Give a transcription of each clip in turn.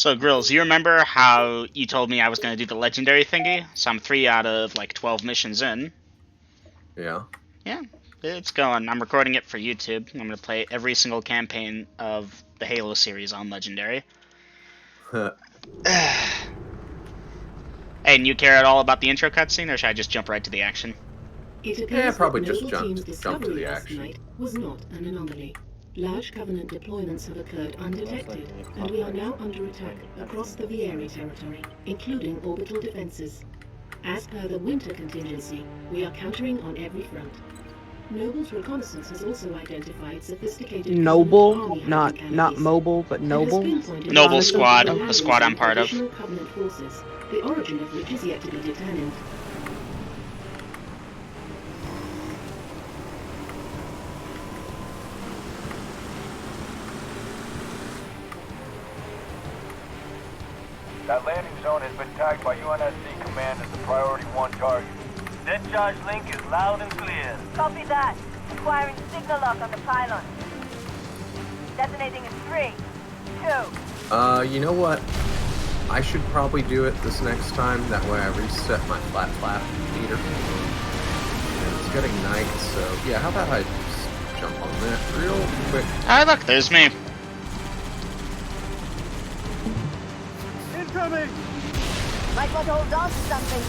So, Grills, you remember how you told me I was going to do the legendary thingy? So I'm 3 out of, like, 12 missions in. Yeah. Yeah, it's going. I'm recording it for YouTube. I'm going to play every single campaign of the Halo series on legendary. Hey, and you care at all about the intro cutscene, or should I just jump right to the action? It appears Yeah, probably that just Noble jump Team's to discovery the last action. night was not an anomaly. Large Covenant deployments have occurred undetected, and we are now under attack across the Vieri territory, including orbital defenses. As per the winter contingency, we are countering on every front. Noble's reconnaissance has also identified sophisticated Noble, Covenant army not canopies, mobile, but and has noble. pinpointed Noble a Squad, landing the squad I'm zone for part of. additional Covenant forces, the origin of which is yet to be determined. That landing zone has been tagged by UNSC Command as a priority 1 target. Dead charge link is loud and clear. Copy that. Acquiring signal lock on the pylon. Detonating in 3, 2. You know what? I should probably do it this next time. That way I reset my flat meter. And it's getting night, so yeah, how about I just jump on that real quick? Ah, look, there's me. Incoming! Might want to hold on to something.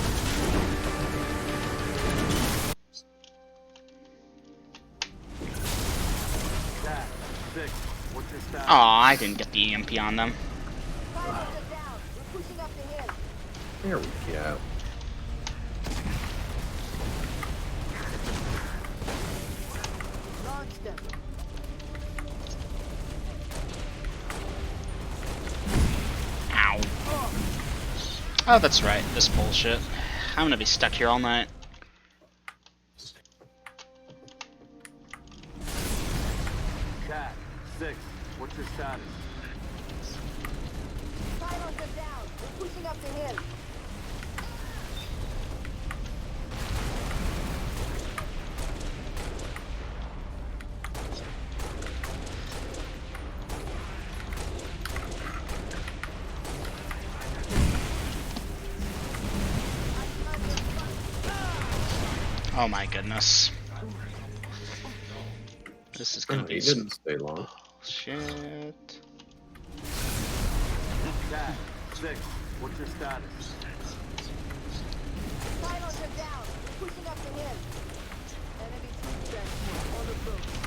Jack, 6, what's your status? Aw, I didn't get the EMP on them. Pilots are down. We're pushing up the hill. There we go. Launch them. Ow. Oh, that's right, this bullshit. I'm gonna be stuck here all night. Jack, 6, what's your status? Pilots are down. We're pushing up the hill. Oh my goodness. This is gonna Oh, be he didn't stay long. shit. Jack, 6, what's your status? Pilots are down. We're pushing up the hill. Enemy team transport on approach.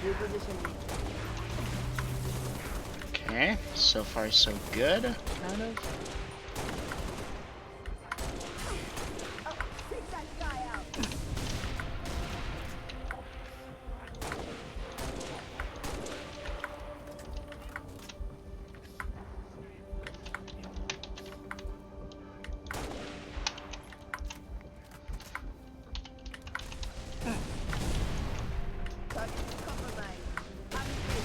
Repositioning. Okay, so far so good, kind of. Oh, take that guy out. Target compromised. I'm free.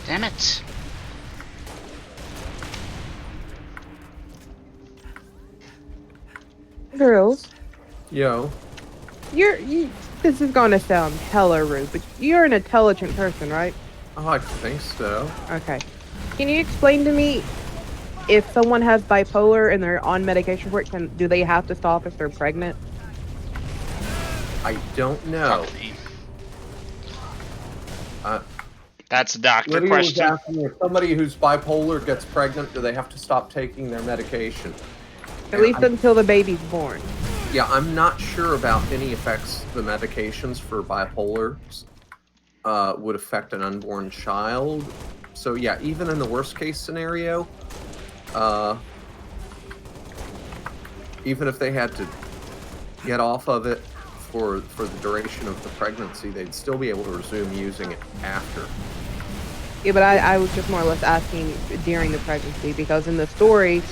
Damn it. Girls, Yo. this is gonna sound hella rude, but you're an intelligent person, right? Oh, I think so. Okay. Can you explain to me if someone has bipolar and they're on medication for it, do they have to stop if they're pregnant? I don't know. Fuck me. Uh, That's a doctor Lydia was question. asking if somebody who's bipolar gets pregnant, do they have to stop taking their medication? At least until the baby's born. Yeah, I'm not sure about any effects the medications for bipolar would affect an unborn child. So yeah, even in the worst case scenario, even if they had to get off of it for the duration of the pregnancy, they'd still be able to resume using it after. Yeah, but I was just more or less asking during the pregnancy, because in the story,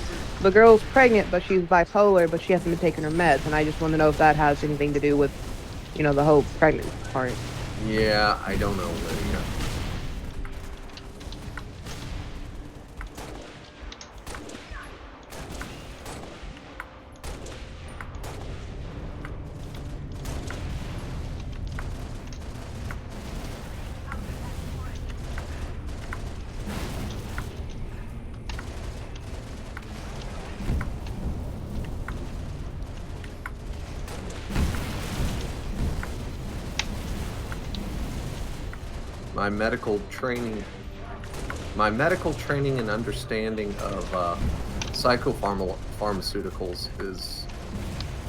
the girl's pregnant, but she's bipolar, but she hasn't been taking her meds, and I just want to know if that has anything to do with, you know, the whole pregnant part. Yeah, I don't know, Lydia. My medical training and understanding of psychopharmaceuticals is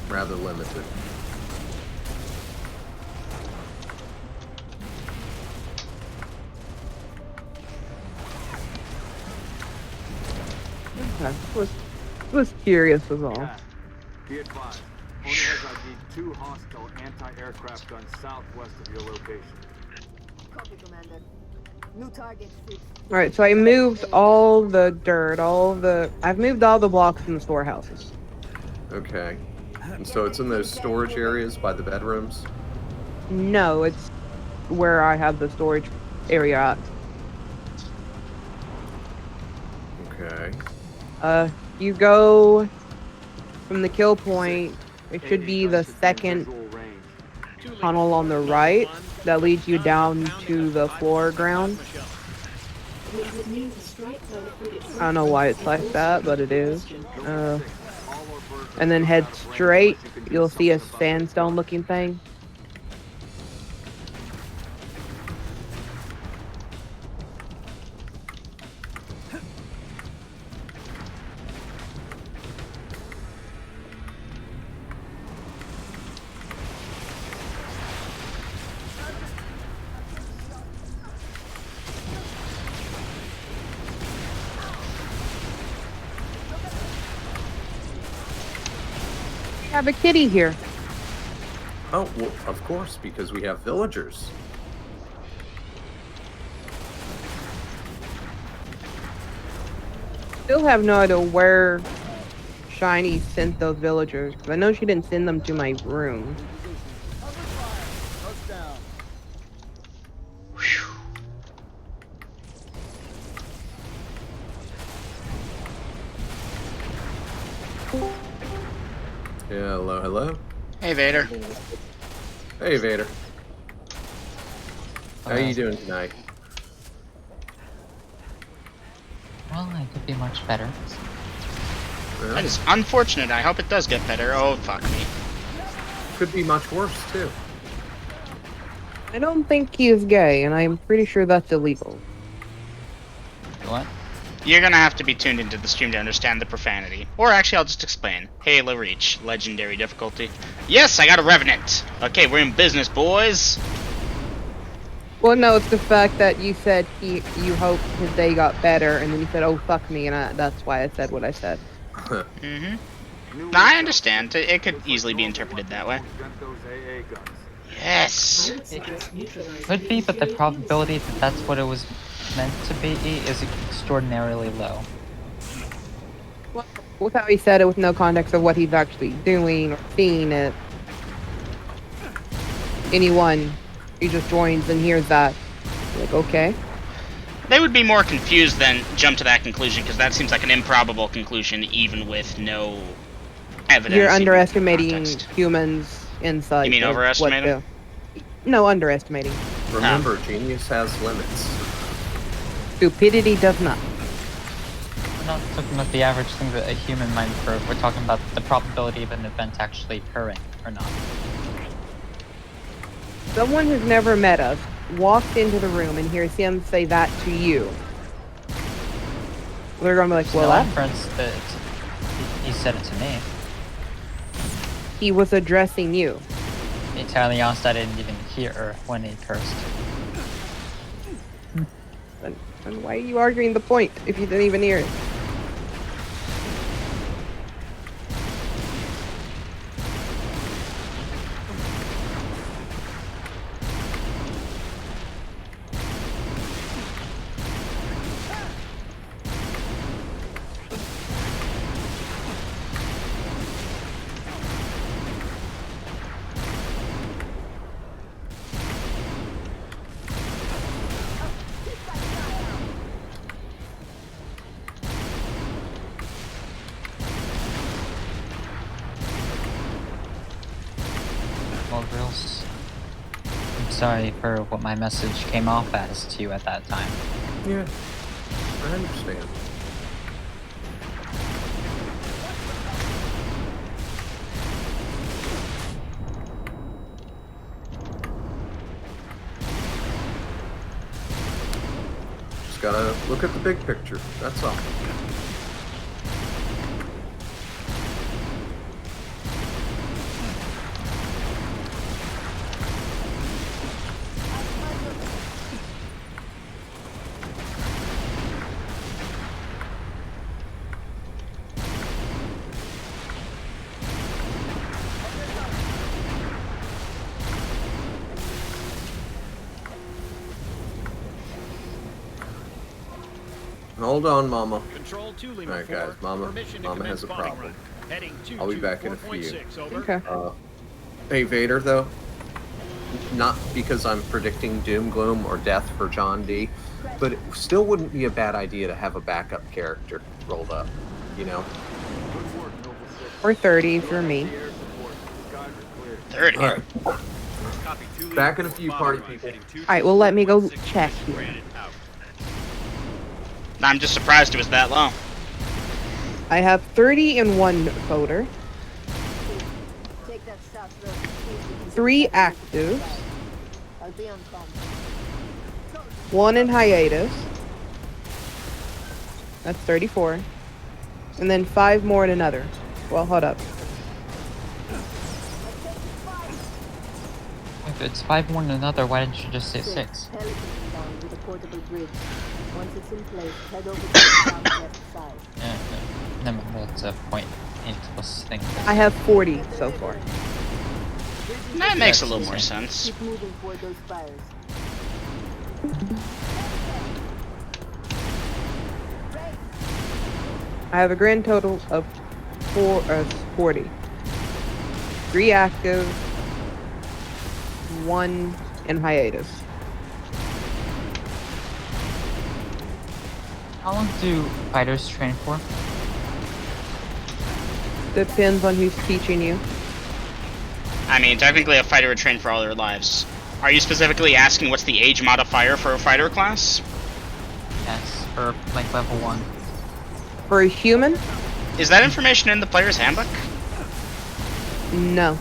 rather limited. Okay. Was curious was all. Yeah. Be advised. Pony has ID'd 2 hostile anti-aircraft guns southwest of your location. Copy, Commander. New target fixed. Alright, so I moved all the dirt, I've moved all the blocks from the storehouses. Okay. And so it's in those storage areas by the bedrooms? No, it's where I have the storage area at. Okay. You go from the kill point, it should be the second tunnel on the right that leads you down to the floor ground. I don't know why it's like that, but it is. And then head straight, you'll see a sandstone looking thing. We have a kitty here. Oh, well, of course, because we have villagers. Still have no idea where Shiny sent those villagers. 'Cause I know she didn't send them to my room. Yeah, hello? Hey, Vader. Hey, Vader. How you doing tonight? Well, I could be much better. That is unfortunate. I hope it does get better. Oh, fuck me. Could be much worse, too. I don't think he is gay, and I'm pretty sure that's illegal. What? You're gonna have to be tuned into the stream to understand the profanity. Or actually, I'll just explain. Halo Reach, legendary difficulty. Yes, I got a Revenant! Okay, we're in business, boys! Well, no, it's the fact that you said you hoped his day got better, and then you said, "Oh, fuck me," and that's why I said what I said. Mm-hmm. No, I understand. It could easily be interpreted that way. Yes! Could be, but the probability that that's what it was meant to be is extraordinarily low. Well, with how he said it, with no context of what he's actually doing or seeing it, anyone who just joins and hears that, like, okay. They would be more confused than jump to that conclusion, because that seems like an improbable conclusion, even with no evidence. You're underestimating context. humans' insight. You mean of overestimate what them? No, underestimating. Remember, genius has limits. Stupidity does not. We're not talking about the average thing that a human might infer. We're talking about the probability of an event actually occurring or not. Someone who's never met us walks into the room and hears him say that to you. They're gonna be like, well, no that inference that he said it to me. he was addressing you. Entirely honest, I didn't even hear when he cursed. And why are you arguing the point if you didn't even hear it? Well, Grills, I'm sorry for what my message came off as to you at that time. Yeah, I understand. Just gotta look at the big picture, that's all. Hold on, Mama. Control 2 Lima Alright, 4. guys, Mama Permission to has commence a spotting problem. run. Heading I'll be back in a few. 224.6, over. Okay. Hey, Vader, though. Not because I'm predicting doom, gloom, or death for John D, but it still wouldn't be a bad idea to have a backup character rolled up, you know? Or 30 for me. 30. Alright. Back in a few, party people. Alright, well, let me go check here. I'm just surprised it was that low. I have 30 in one folder, Take that south road. See if we can 3 get back. actives, I'll be on phone. 1 in hiatus. That's 34. And then 5 more in another. Well, hold up. If it's 5 more than another, why didn't you just say 6? Pelican inbound with a portable bridge. Once it's in place, head over to the south left side. Yeah, never mind, that's a point aimless thing. I have 40 so far. That makes a little more sense. Keep moving toward those fires. I have a grand total of 40. 3 active, 1 in hiatus. How long do fighters train for? Depends on who's teaching you. I mean, technically a fighter would train for all their lives. Are you specifically asking what's the age modifier for a fighter class? Yes, for like level 1. For a human, Is that information in the player's handbook? no.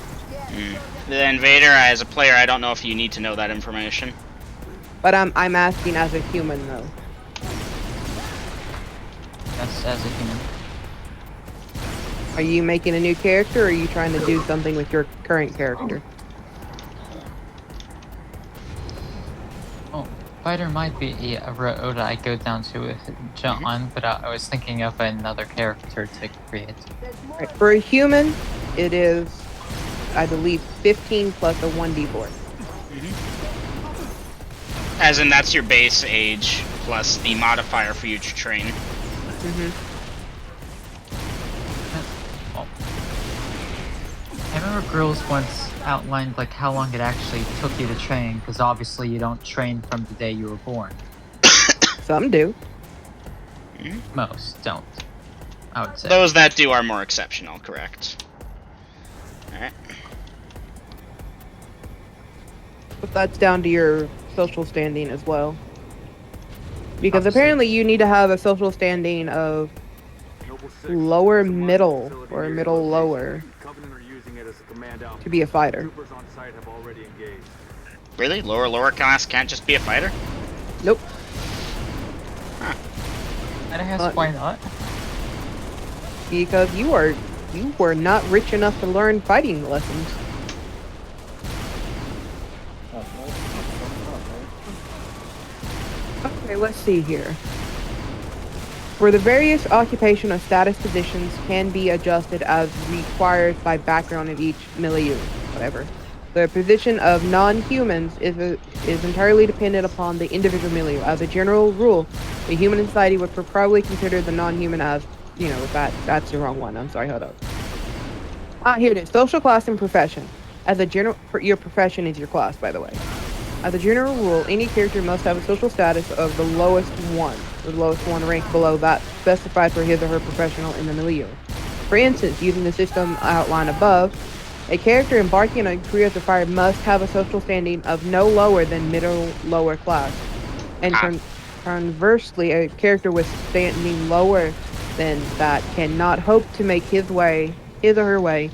Then Vader, as a player, I don't know if you need to know that information. But I'm asking as a human though. Yes, as a human. Are you making a new character, or are you trying to do something with your current character? Oh, fighter might be a road I go down to with John, but I was thinking of another character to create. Right. For a human, it is, I believe, 15 plus a 1d4. As in, that's your base age plus the modifier for you to train. I remember girls once outlined like how long it actually took you to train, because obviously you don't train from the day you were born. Some do. Most don't, I would say. Those that do are more exceptional, correct? Alright. But that's down to your social standing as well. Because Obviously. apparently you need to have a social standing of lower middle or middle lower to be a fighter. Really? Lower class can't just be a fighter? Nope. And I guess why not? Because you were not rich enough to learn fighting lessons. Okay, let's see here. For the various occupation or status positions can be adjusted as required by background of each milieu, whatever. The position of non-humans is entirely dependent upon the individual milieu. As a general rule, the human in society would probably consider the non-human as, you know, that's the wrong one. I'm sorry, hold up. Here it is. Social class and profession. As a general, your profession is your class, by the way. As a general rule, any character must have a social status of the lowest one rank below that specified for his or her professional in the milieu. For instance, using the system outlined above, A character embarking on a career as a fighter must have a social standing of no lower than middle lower class. And conversely, a character with standing lower than that cannot hope to make his or her way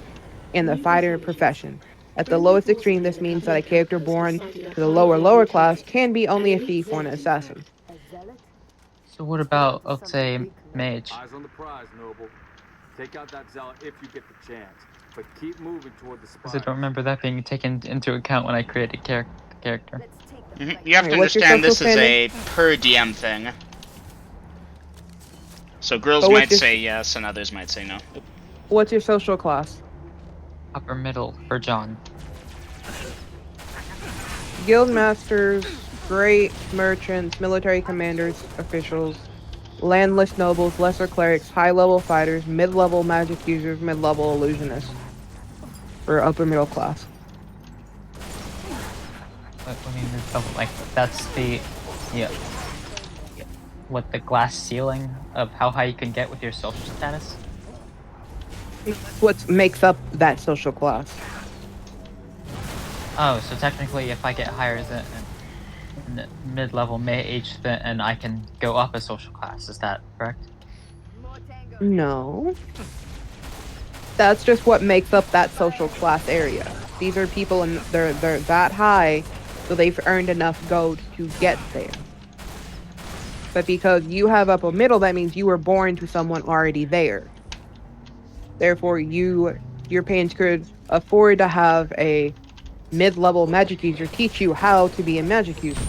in the fighter profession. At the lowest extreme, this means that a character born to the lower class can be only a thief or an assassin. So what about, let's say, mage? Eyes on the prize, Noble. Take out that zealot if you get the chance, but keep moving toward the Because spire. I don't remember that being taken into account when I created character. You have to Alright, what's your understand this social is a per DM thing. So girls But what's might your- say yes and others might say no. What's your social class? Upper middle for John. Guild masters, great merchants, military commanders, officials, landless nobles, lesser clerics, high-level fighters, mid-level magic users, mid-level illusionists. For upper middle class. What do you mean, like, that's the, yeah, what, the glass ceiling of how high you can get with your social status? What makes up that social class? Oh, so technically if I get higher than mid-level mage, then I can go up a social class, is that correct? No. That's just what makes up that social class area. These are people and they're that high, so they've earned enough gold to get there. But because you have upper middle, that means you were born to someone already there. Therefore, your parents could afford to have a mid-level magic user teach you how to be a magic user.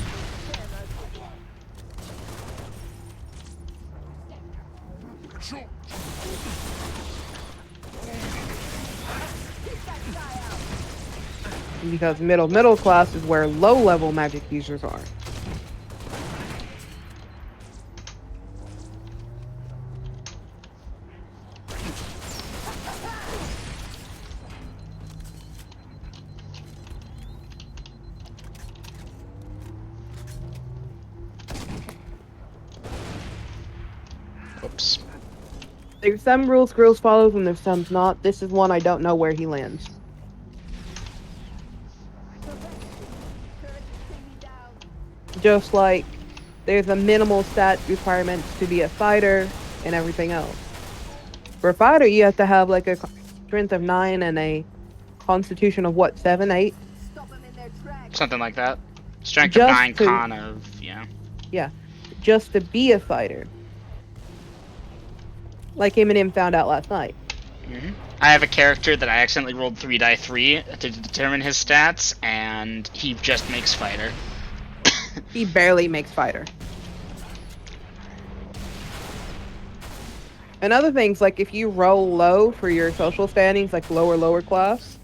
Because middle class is where low-level magic users are. Oops. There's some rules Grills follows and there's some not. This is one I don't know where he lands. Just like there's a minimal stat requirements to be a fighter and everything else. For a fighter, you have to have like a strength of 9 and a constitution of what, 7, 8? Something like that. Strength Just of 9, to- con of, yeah. Yeah, just to be a fighter. Like Eminem found out last night. I have a character that I accidentally rolled 3 die 3 to determine his stats, and he just makes fighter. He barely makes fighter. And other things, like if you roll low for your social standings, like lower class,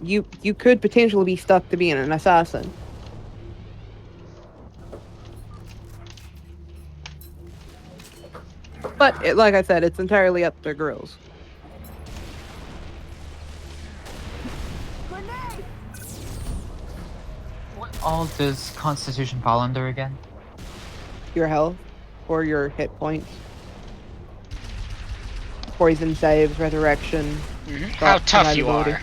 you could potentially be stuck to being an assassin. But like I said, it's entirely up to girls. What all does Constitution fall under again? Your health or your hit points. Poison saves, resurrection. How tough you survivability.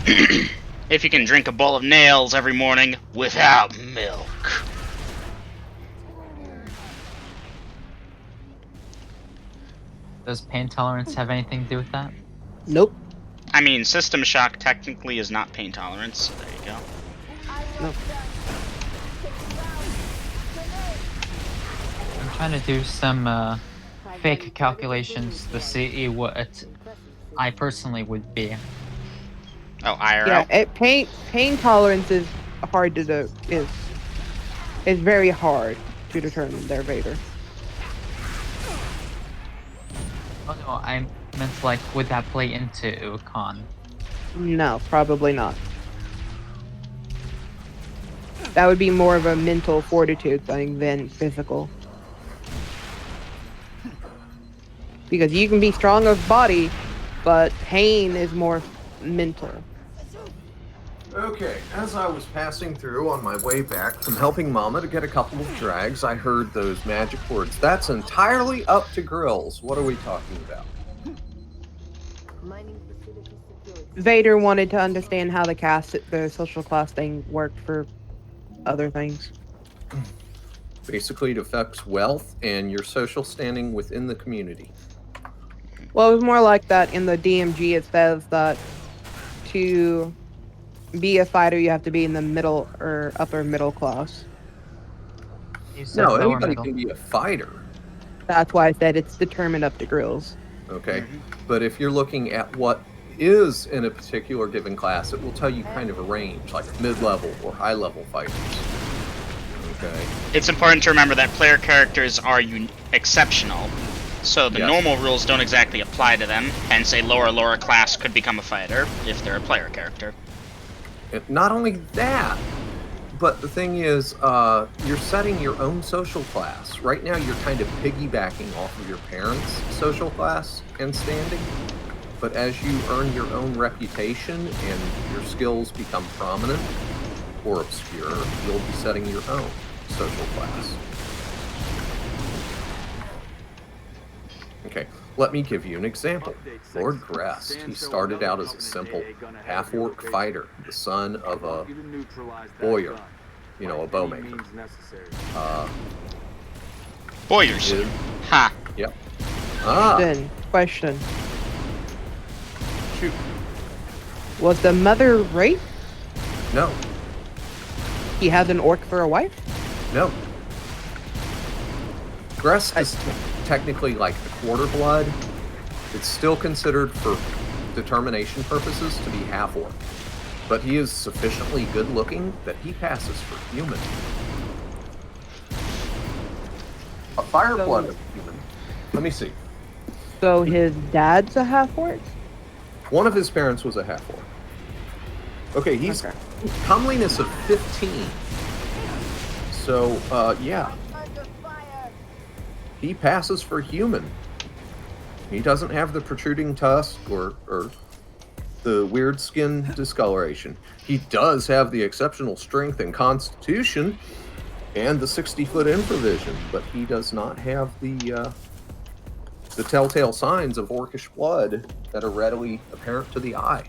are. If you can drink a bowl of nails every morning without milk. Does pain tolerance have anything to do with that? Nope. I mean, System Shock technically is not pain tolerance, so there you go. Nope. I'm trying to do some fake calculations to see what I personally would be. Oh, IRL? Yeah, pain tolerance is hard to do. Is very hard to determine their Vader. Oh no, I meant like, would that play into con? No, probably not. That would be more of a mental fortitude thing than physical. Because you can be strong of body, but pain is more mental. Okay, as I was passing through on my way back from helping Mama to get a couple of drags, I heard those magic words. That's entirely up to Grills. What are we talking about? Vader wanted to understand how the social class thing worked for other things. Basically, it affects wealth and your social standing within the community. Well, it was more like that in the DMG. It says that to be a fighter, you have to be in the middle or upper middle class. You said No, lower anybody middle. can be a fighter. That's why I said it's determined up to grills. Okay, but if you're looking at what is in a particular given class, it will tell you kind of a range, like mid-level or high-level fighters. Okay. It's important to remember that player characters are exceptional, so the Yes. normal rules don't exactly apply to them, hence a lower class could become a fighter if they're a player character. And not only that, but the thing is, you're setting your own social class. Right now, you're kind of piggybacking off of your parents' social class and standing. But as you earn your own reputation and your skills become prominent or obscure, you'll be setting your own social class. Okay, let me give you an example. Lord Grest, he started out as a simple half-orc fighter, the son of a warrior, you know, a bowmaker. Boyers. Is- Ha. Yep. Ah, Then, question: shoot. was the mother raped? No, He had an orc for a wife? no. Grest is technically like a quarter blood. It's still considered for determination purposes to be half-orc. But he is sufficiently good-looking that he passes for human. A fireblood of human. Let me see. So his dad's a half orc? One of his parents was a half-orc. Okay, he's Okay. comeliness of 15. So, yeah. He passes for human. He doesn't have the protruding tusk or the weird skin discoloration. He does have the exceptional strength and constitution and the 60-foot infravision, but he does not have the telltale signs of orcish blood that are readily apparent to the eye.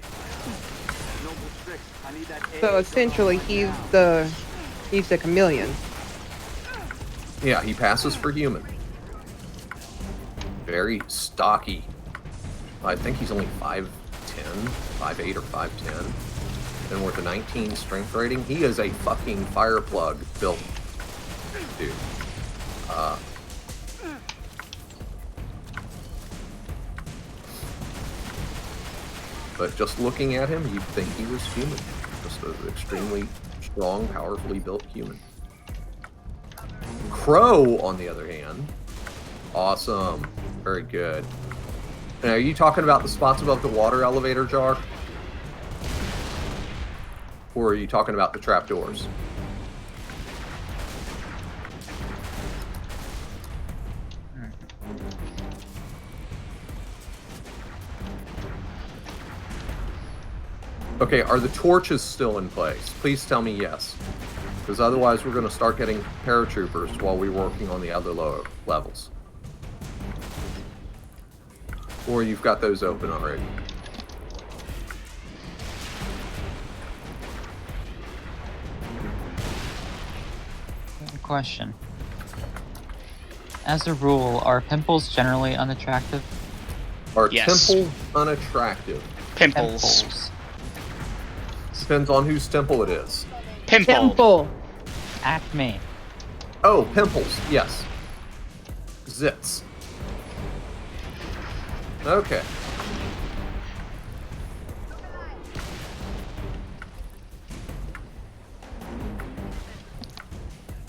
So essentially, he's the chameleon. Yeah, he passes for human. Very stocky. I think he's only 5'10", 5'8", or 5'10". And with a 19 strength rating, he is a fucking fire plug built dude. But just looking at him, you'd think he was human. Just an extremely strong, powerfully built human. Crow, on the other hand, awesome. Very good. Now, are you talking about the spots above the water elevator jar? Or are you talking about the trapdoors? Okay, are the torches still in place? Please tell me yes. Because otherwise we're going to start getting paratroopers while we're working on the other lower levels. Or you've got those open already. Question. As a rule, are pimples generally unattractive? Are Yes. temples unattractive? Pimples. Depends on whose temple it is. Pimple. Temple. Acme. Oh, pimples. Yes. Zits. Okay.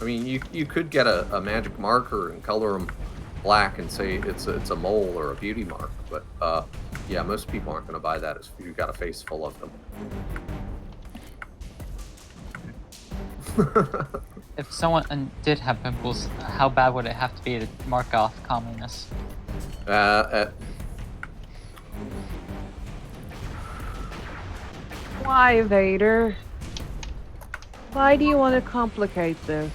I mean, you could get a magic marker and color them black and say it's a mole or a beauty mark, but yeah, most people aren't going to buy that if you've got a face full of them. If someone did have pimples, how bad would it have to be to mark off comeliness? Why, Vader? Why do you want to complicate this?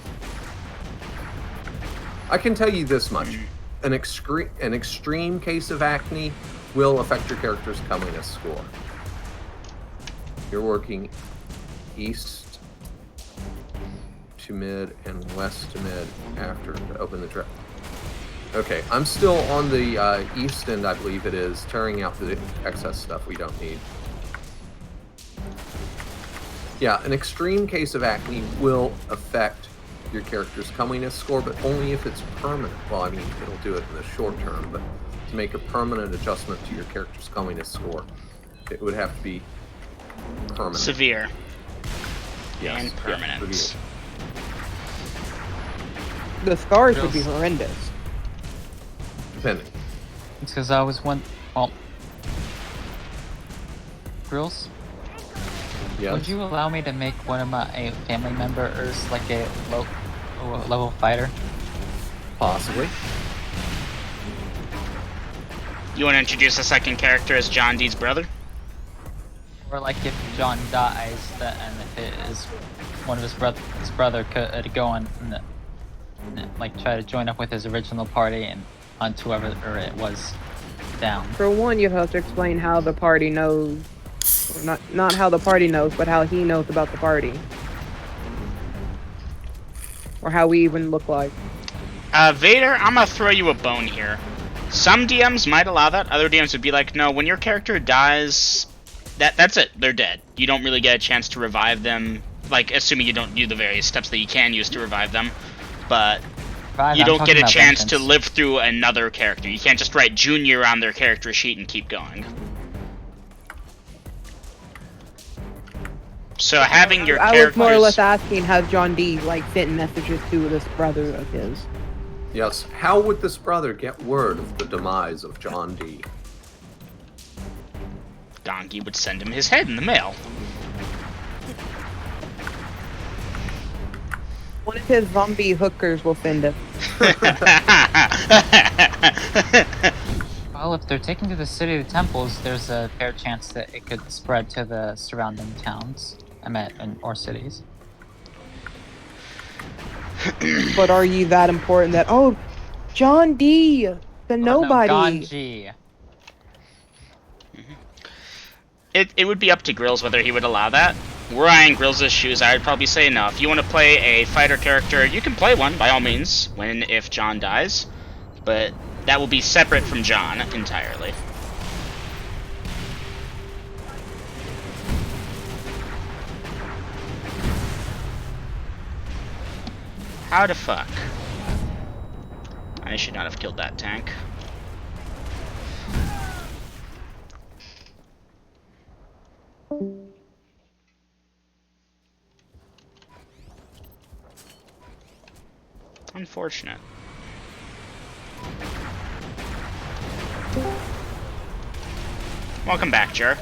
I can tell you this much: an extreme case of acne will affect your character's comeliness score. You're working east to mid and west to mid after to open the trap. Okay, I'm still on the east end, I believe it is, tearing out the excess stuff we don't need. Yeah, an extreme case of acne will affect your character's comeliness score, but only if it's permanent. Well, I mean, it'll do it in the short term, but to make a permanent adjustment to your character's comeliness score, it would have to be permanent. Severe. Yes, And permanent. Yeah, severe. The scars would be horrendous. Depending. It's because I was one. Well, Grills, Yes. would you allow me to make one of my family members like a low level fighter? Possibly. You want to introduce a second character as John Dee's brother? Or like if John dies, and if it is one of his brother could go on and like try to join up with his original party and hunt whoever it was down. For one, you have to explain how the party knows, or not how the party knows, but how he knows about the party, or how we even look like. Vader, I'm gonna throw you a bone here. Some DMs might allow that. Other DMs would be like, no, when your character dies, that's it. They're dead. You don't really get a chance to revive them. Like, assuming you don't do the various steps that you can use to revive them. But you don't get a chance to live through another character. You can't just write Junior on their character sheet and keep going. So having your I characters... was more or less asking, has John D like sent messages to this brother of his? Yes. How would this brother get word of the demise of John D? Donkey would send him his head in the mail. One of his zombie hookers will send it. Well, if they're taken to the City of the Temples, there's a fair chance that it could spread to the surrounding towns, or cities. But are you that important that, oh, John D, the nobody? No, Ganji. It would be up to Grills whether he would allow that. Were I in Grills' shoes, I would probably say no. If you want to play a fighter character, you can play one, by all means, if John dies. But that will be separate from John entirely. How the fuck? I should not have killed that tank. Unfortunate. Welcome back, Jer.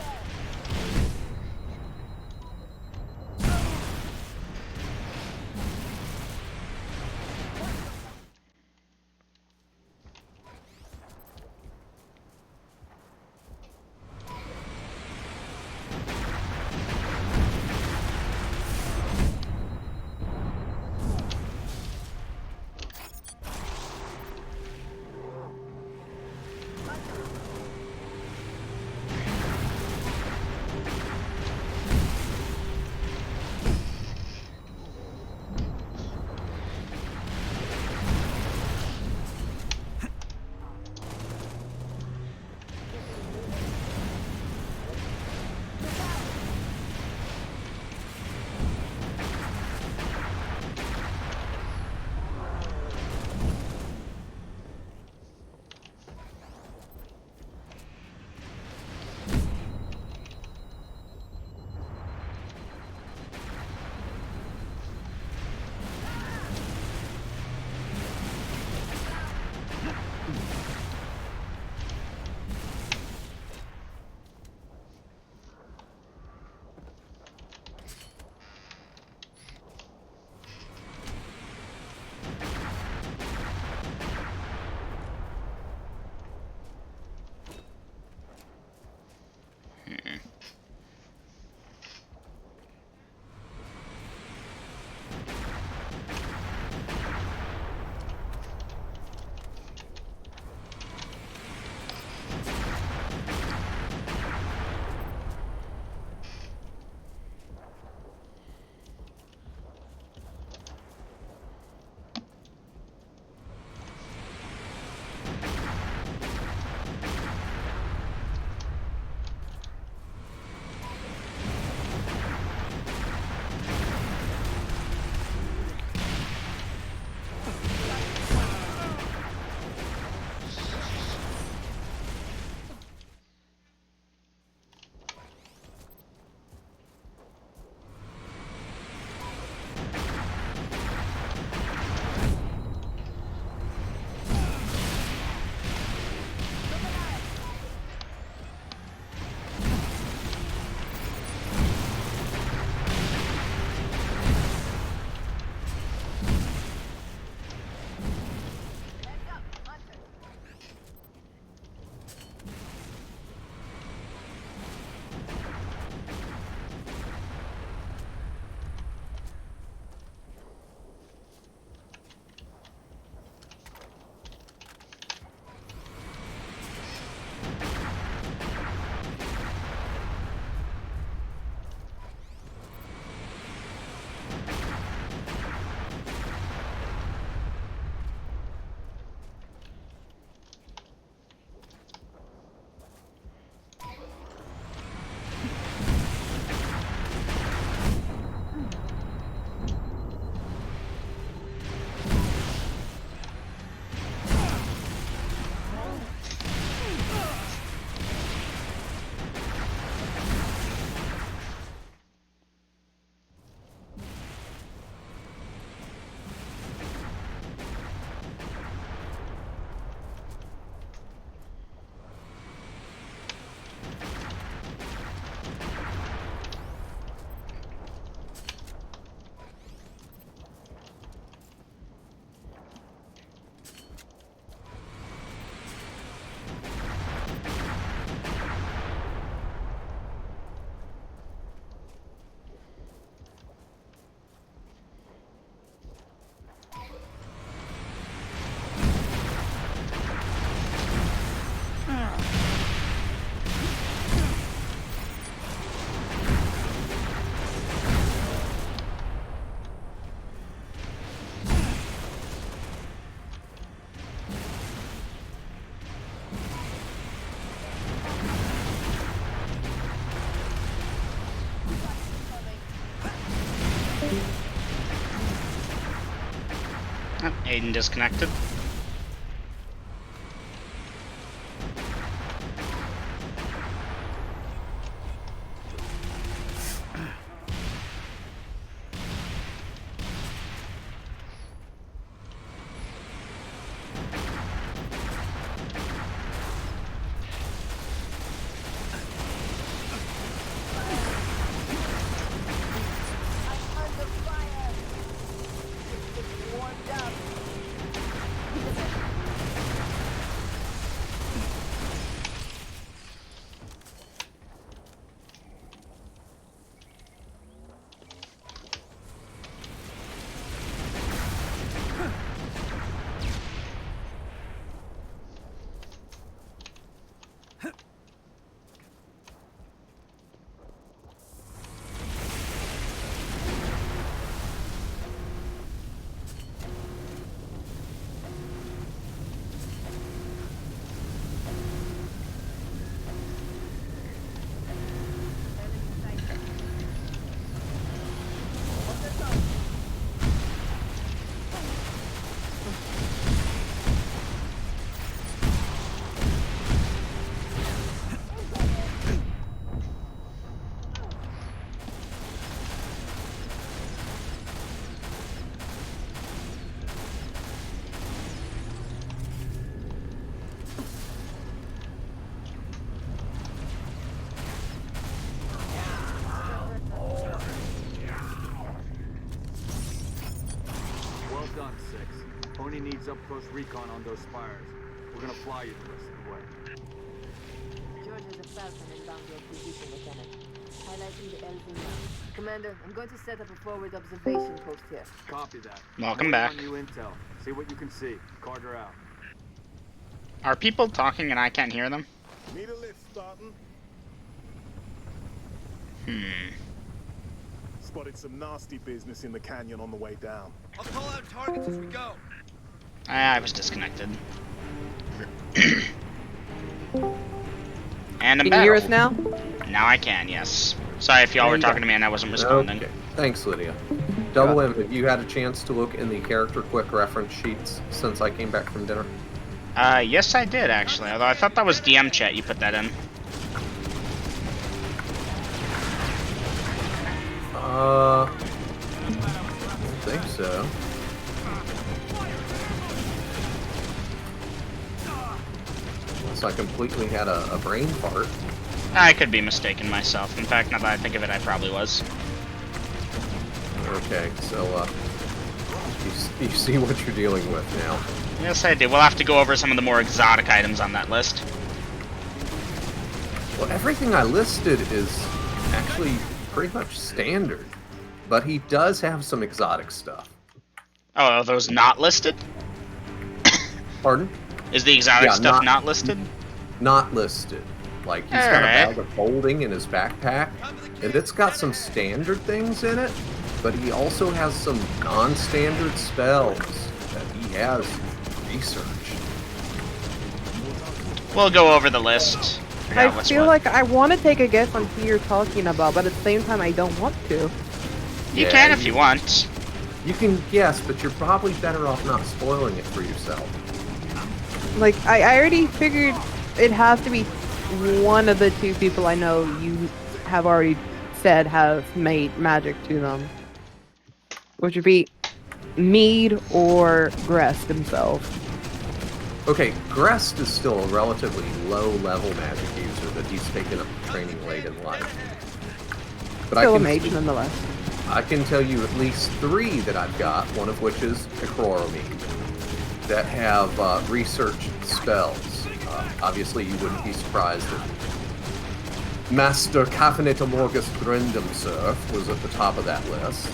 Aiden disconnected. Well done, 6. Pony needs up-close recon on those spires. We're gonna fly you the rest of the way. George has a Falcon in bound your position, Lieutenant. Highlighting the Elven map. Commander, I'm going to set up a forward observation post here. Copy that. Welcome back. On new intel. See what you can see. Carter out. Are people talking and I can't hear them? Need a lift starting. Spotted some nasty business in the canyon on the way down. I'll call out targets as we go. I was disconnected. And I'm Can back. you hear us now? Now I can, yes. Sorry if y'all There were you talking go. to me and I wasn't responding. Okay. Thanks, Lydia. Double M, have you had a chance to look in the character quick reference sheets since I came back from dinner? Yes I did actually, although I thought that was DM chat you put that in. I don't think so. Unless I completely had a brain fart. I could be mistaken myself. In fact, now that I think of it, I probably was. Okay, so, you see what you're dealing with now. Yes I did. We'll have to go over some of the more exotic items on that list. Well, everything I listed is actually pretty much standard. But he does have some exotic stuff. Oh, are those not listed? Pardon? Is the exotic Yeah, stuff not listed? Not listed. Like, he's got a Alright. bag of holding in his backpack, and it's got some standard things in it, but he also has some non-standard spells that he has researched. We'll go over the list. I what's feel what. like I want to take a guess on who you're talking about, but at the same time I don't want to. You Yeah, can if you want. You can guess, but you're probably better off not spoiling it for yourself. Like, I already figured it has to be one of the two people I know you have already said have made magic to them. Which would be Mead or Grest himself. Okay, Grest is still a relatively low-level magic user that he's taken up training late in life. But Still a I mage can, nonetheless. I can tell you at least 3 that I've got, one of which is Necroromine, that have researched spells. Obviously, you wouldn't be surprised if Master Caffeinatomorgus Threndamsurf was at the top of that list.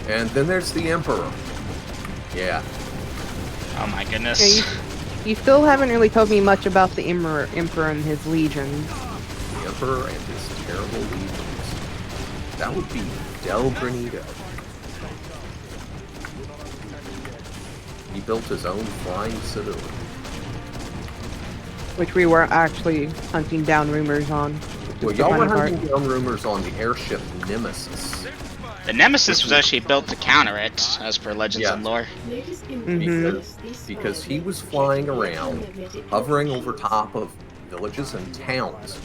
And then there's the Emperor. Yeah. Oh my goodness. Yeah, you still haven't really told me much about the Emperor and his legions. The Emperor and his terrible legions. That would be Del Granito. He built his own flying citadel. Which we were actually hunting down rumors on. Well, y'all were hunting down rumors on the airship Nemesis. The Nemesis was actually built to counter it, as per legends and lore. Because he was flying around, hovering over top of villages and towns,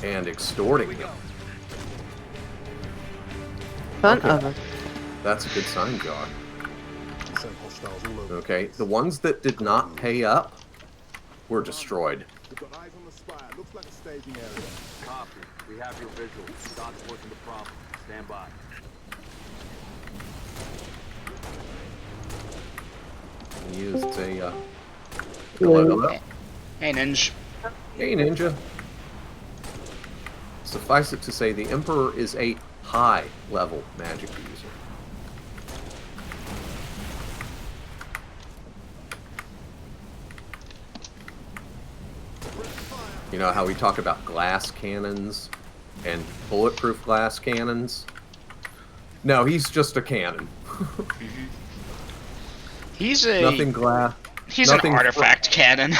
and extorting them. Son of a... That's a good sign, Jar. Okay, the ones that did not pay up were destroyed. We've got eyes on the spire. Looks like a staging area. Copy. We have your visual. Scott's working the problem. Stand by. He used a, hello. Hey, Ninja. Hey, Ninja. Suffice it to say, the Emperor is a high-level magic user. You know how we talk about glass cannons and bulletproof glass cannons? No, he's just a cannon. He's a... Nothing glass. He's an artifact cannon.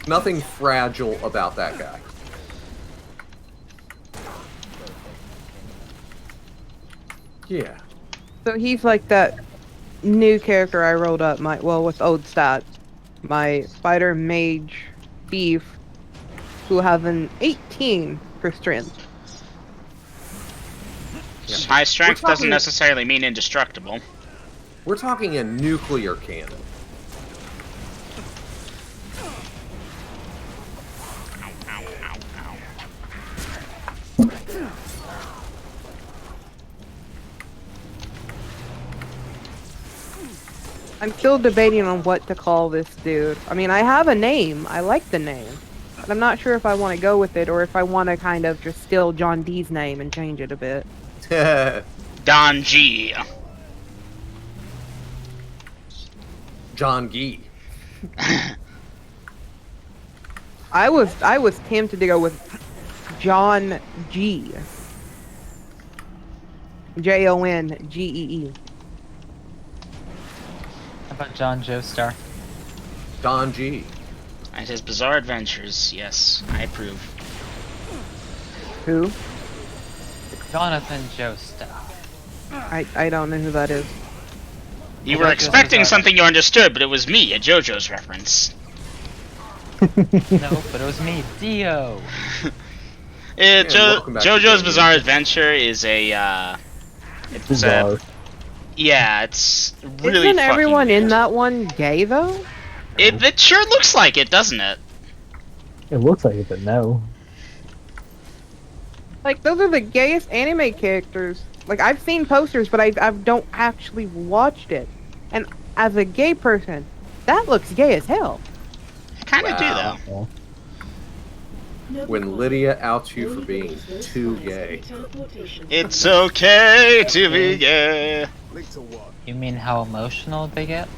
Nothing fragile about that guy. Yeah. So he's like that new character I rolled up, with old stats. My spider mage thief who have an 18 for strength. Yeah. High strength doesn't necessarily mean indestructible. We're talking a nuclear cannon. I'm still debating on what to call this dude. I mean, I have a name. I like the name. But I'm not sure if I want to go with it or if I want to kind of just steal John D's name and change it a bit. Don G. John Gee. I was tempted to go with John G. Jongee. How about John Joestar? Don G. And his bizarre adventures, yes, I approve. Who? Jonathan Joestar. I don't know who that is. You were expecting something you understood, but it was me, a JoJo's reference. No, but it was me, Dio. JoJo's Bizarre Adventure is a, Bizarre. yeah, it's really Isn't everyone in that one gay, though? It sure looks like it, doesn't it? It looks like it, but no. Like, those are the gayest anime characters. Like, I've seen posters, but I don't actually watched it. And as a gay person, that looks gay as hell. Kind of do, though. When Lydia outs you for being too gay. It's okay to be gay. You mean how emotional they get?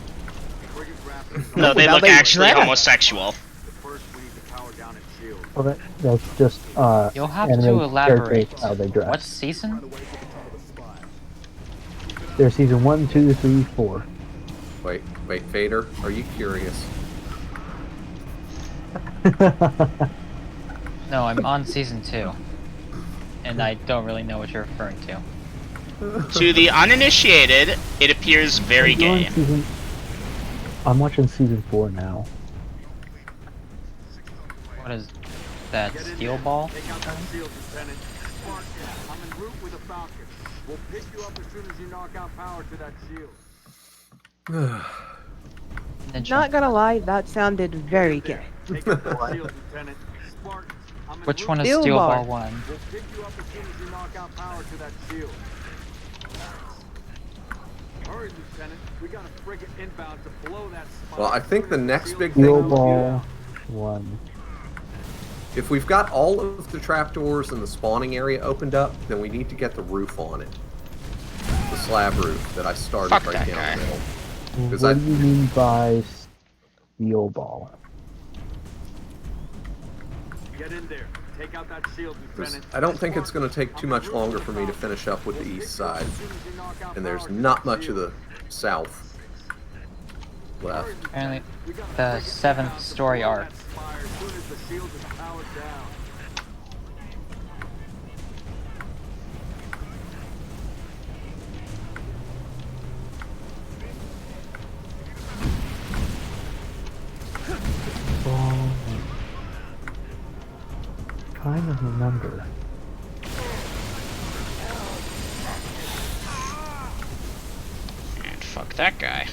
No, they look actually homosexual. Well, that's just You'll have anime to elaborate. characters, how they dress. What season? There's season 1, 2, 3, 4. Wait, Vader, are you curious? No, I'm on season 2. And I don't really know what you're referring to. To the uninitiated, it appears very gay. I'm watching season 4 now. What is that, Steel Ball? Take out that shield, Lieutenant. Spark, I'm en route with a Falcon. We'll pick you up as soon as you knock out power to that shield. Not gonna lie, that sounded very gay. Take out that shield, Lieutenant. Spark, I'm en Which route one is Steel Steel Ball? Ball 1? We'll pick you up as soon as you knock out power to that shield. Hurry, Lieutenant. We got a frigate inbound to blow that spot. Well, I think the next big Steel thing... Ball 1. If we've got all of the trapdoors in the spawning area opened up, then we need to get the roof on it. The slab roof that I started Fuck right that down guy. the middle. What do you mean by Steel Ball? Get in there. Take out that shield, Lieutenant. I don't think it's going to take too much longer for me to finish up with the east side. And there's not much of the south left. Apparently, the 7th story arc. trying to remember. And fuck that guy.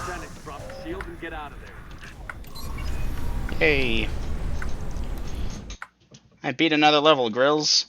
Lieutenant, drop the shield and get out of there. Hey. I beat another level, Grills.